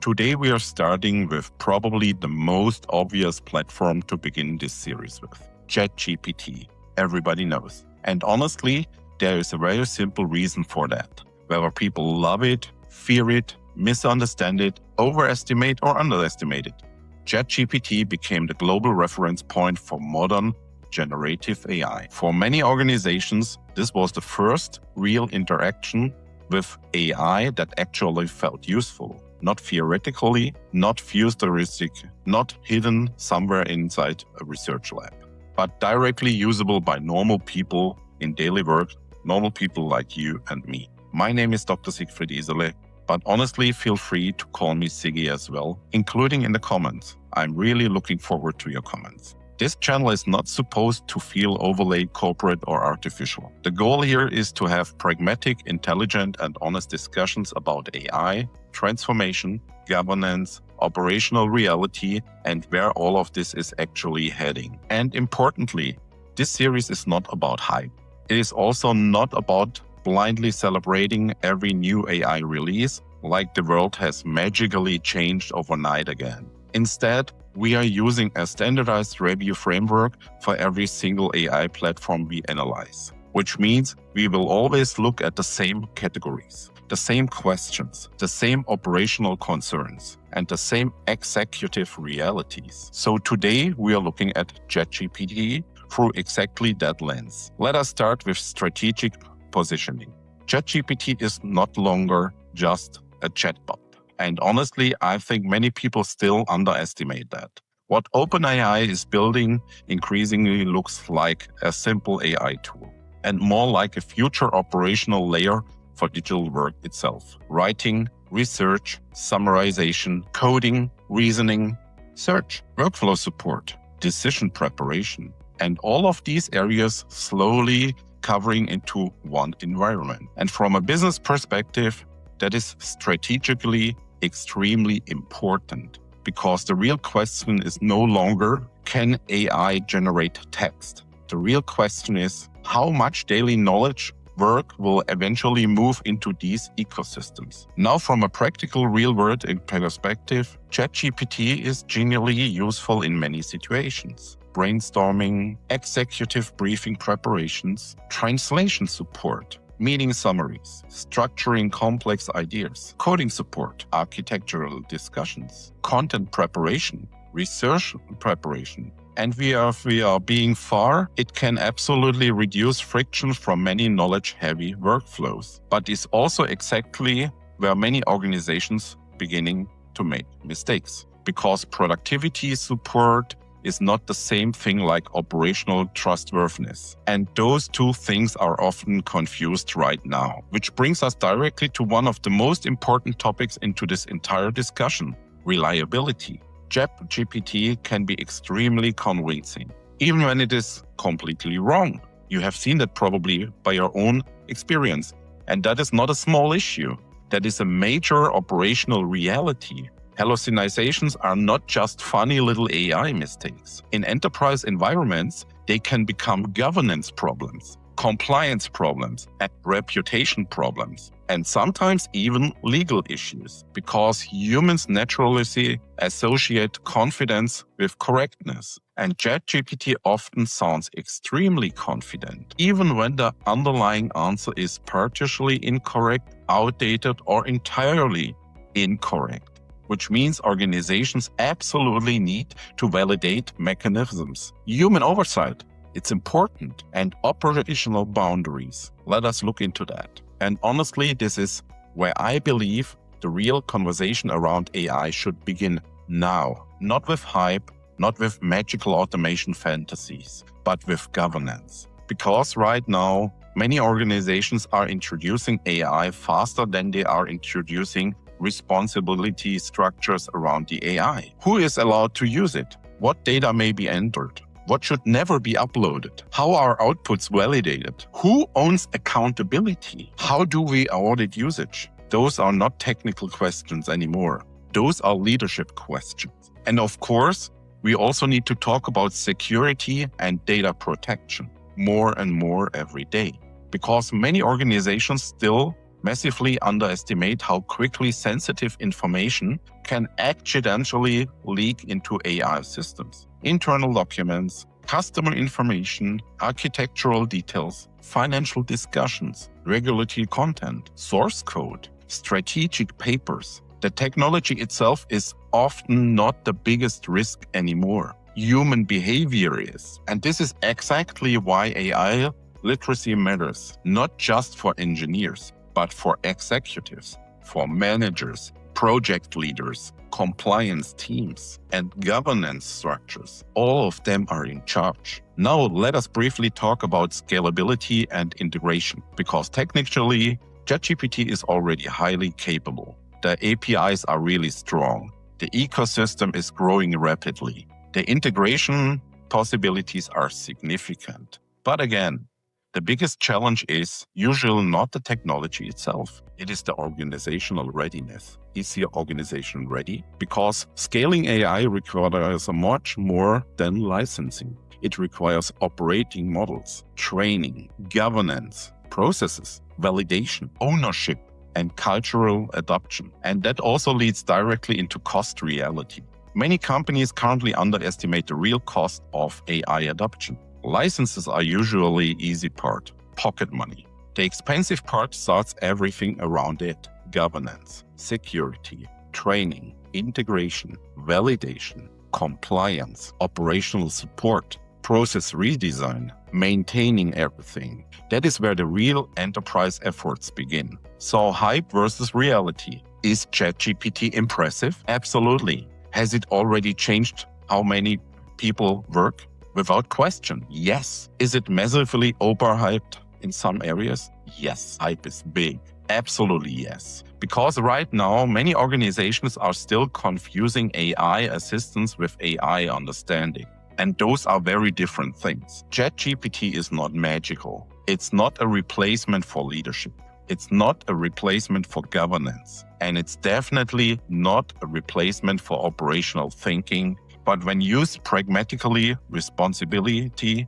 Today we are starting with probably the most obvious platform to begin this series with, ChatGPT. Everybody knows. And honestly, there is a very simple reason for that. Whether people love it, fear it, misunderstand it, overestimate or underestimate it, ChatGPT became the global reference point for modern generative AI. For many organizations, this was the first real interaction with AI that actually felt useful. Not theoretically, not futuristic, not hidden somewhere inside a research lab, but directly usable by normal people in daily work, normal people like you and me. My name is Dr. Siegfried Isele, but honestly, feel free to call me Siggy as well, including in the comments. I'm really looking forward to your comments. This channel is not supposed to feel overly corporate or artificial. The goal here is to have pragmatic, intelligent, and honest discussions about AI, transformation, governance, operational reality, and where all of this is actually heading. And importantly, this series is not about hype. It is also not about blindly celebrating every new AI release like the world has magically changed overnight again. Instead, we are using a standardized review framework for every single AI platform we analyze, which means we will always look at the same categories, the same questions, the same operational concerns, and the same executive realities. So today we are looking at ChatGPT through exactly that lens. Let us start with strategic positioning. ChatGPT is not longer just a chatbot. And honestly, I think many people still underestimate that. What OpenAI is building increasingly looks like a simple AI tool and more like a future operational layer for digital work itself. Writing, research, summarization, coding, reasoning, search, workflow support, decision preparation, and all of these areas slowly covering into one environment. And from a business perspective, that is strategically extremely important because the real question is no longer, can AI generate text? The real question is, how much daily knowledge work will eventually move into these ecosystems? Now, from a practical real-world perspective, ChatGPT is genuinely useful in many situations. Brainstorming, executive briefing preparations, translation support, meeting summaries, structuring complex ideas, coding support, architectural discussions, content preparation, research preparation. And we are being far, it can absolutely reduce friction from many knowledge-heavy workflows, but is also exactly where many organizations beginning to make mistakes. Because productivity support is not the same thing like operational trustworthiness. And those two things are often confused right now, which brings us directly to one of the most important topics into this entire discussion, reliability. ChatGPT can be extremely convincing, even when it is completely wrong. You have seen that probably by your own experience. And that is not a small issue. That is a major operational reality. Hallucinations are not just funny little AI mistakes. In enterprise environments, they can become governance problems, compliance problems, and reputation problems, and sometimes even legal issues, because humans naturally associate confidence with correctness. And ChatGPT often sounds extremely confident, even when the underlying answer is partially incorrect, outdated, or entirely incorrect. Which means organizations absolutely need to validate mechanisms. Human oversight, it's important, and operational boundaries. Let us look into that. And honestly, this is where I believe the real conversation around AI should begin now. Not with hype, not with magical automation fantasies, but with governance. Because right now, many organizations are introducing AI faster than they are introducing responsibility structures around the AI. Who is allowed to use it? What data may be entered? What should never be uploaded? How are outputs validated? Who owns accountability? How do we audit usage? Those are not technical questions anymore. Those are leadership questions. And of course, we also need to talk about security and data protection more and more every day, because many organizations still massively underestimate how quickly sensitive information can accidentally leak into AI systems. Internal documents, customer information, architectural details, financial discussions, regulatory content, source code, strategic papers. The technology itself is often not the biggest risk anymore. Human behavior is. And this is exactly why AI literacy matters, not just for engineers, but for executives, for managers, project leaders, compliance teams, and governance structures. All of them are in charge. Now, let us briefly talk about scalability and integration, because technically, ChatGPT is already highly capable. The APIs are really strong. The ecosystem is growing rapidly. The integration possibilities are significant. But again, the biggest challenge is usually not the technology itself. It is the organizational readiness. Is your organization ready? Because scaling AI requires much more than licensing. It requires operating models, training, governance, processes, validation, ownership, and cultural adoption. And that also leads directly into cost reality. Many companies currently underestimate the real cost of AI adoption. Licenses are usually the easy part, pocket money. The expensive part starts everything around it: governance, security, training, integration, validation, compliance, operational support, process redesign, maintaining everything. That is where the real enterprise efforts begin. So hype versus reality. Is ChatGPT impressive? Absolutely. Has it already changed how many people work? Without question, yes. Is it massively overhyped in some areas? Yes. Hype is big. Absolutely yes. Because right now, many organizations are still confusing AI assistance with AI understanding. And those are very different things. ChatGPT is not magical. It's not a replacement for leadership. It's not a replacement for governance. And it's definitely not a replacement for operational thinking. But when used pragmatically, responsibility,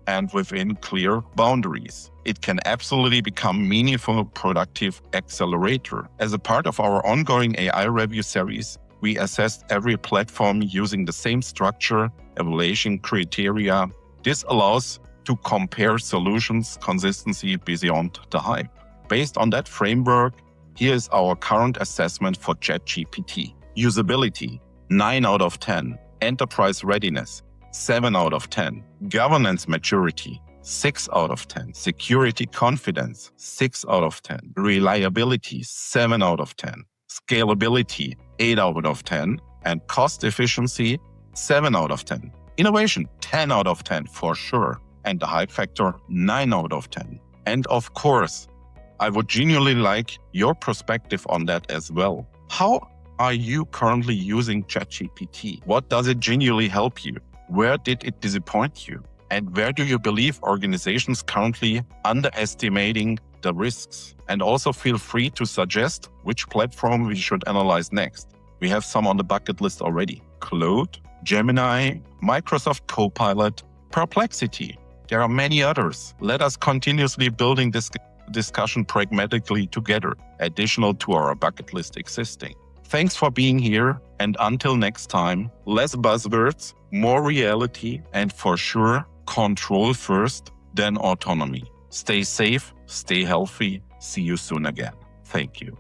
and within clear boundaries, it can absolutely become meaningful, productive accelerator. As a part of our ongoing AI review series, we assessed every platform using the same structure, evaluation criteria. This allows to compare solutions consistency beyond the hype. Based on that framework, here is our current assessment for ChatGPT. Usability, 9 out of 10. Enterprise readiness, 7 out of 10. Governance maturity, 6 out of 10. Security confidence, 6 out of 10. Reliability, 7 out of 10. Scalability, 8 out of 10. And cost efficiency, 7 out of 10. Innovation, 10 out of 10 for sure. And the hype factor, 9 out of 10. And of course, I would genuinely like your perspective on that as well. How are you currently using ChatGPT? What does it genuinely help you? Where did it disappoint you? And where do you believe organizations currently underestimating the risks? And also feel free to suggest which platform we should analyze next. We have some on the bucket list already. Claude, Gemini, Microsoft Copilot, Perplexity. There are many others. Let us continuously building this discussion pragmatically together, additional to our bucket list existing. Thanks for being here, and until next time, less buzzwords, more reality, and for sure, control first, then autonomy. Stay safe, stay healthy. See you soon again. Thank you.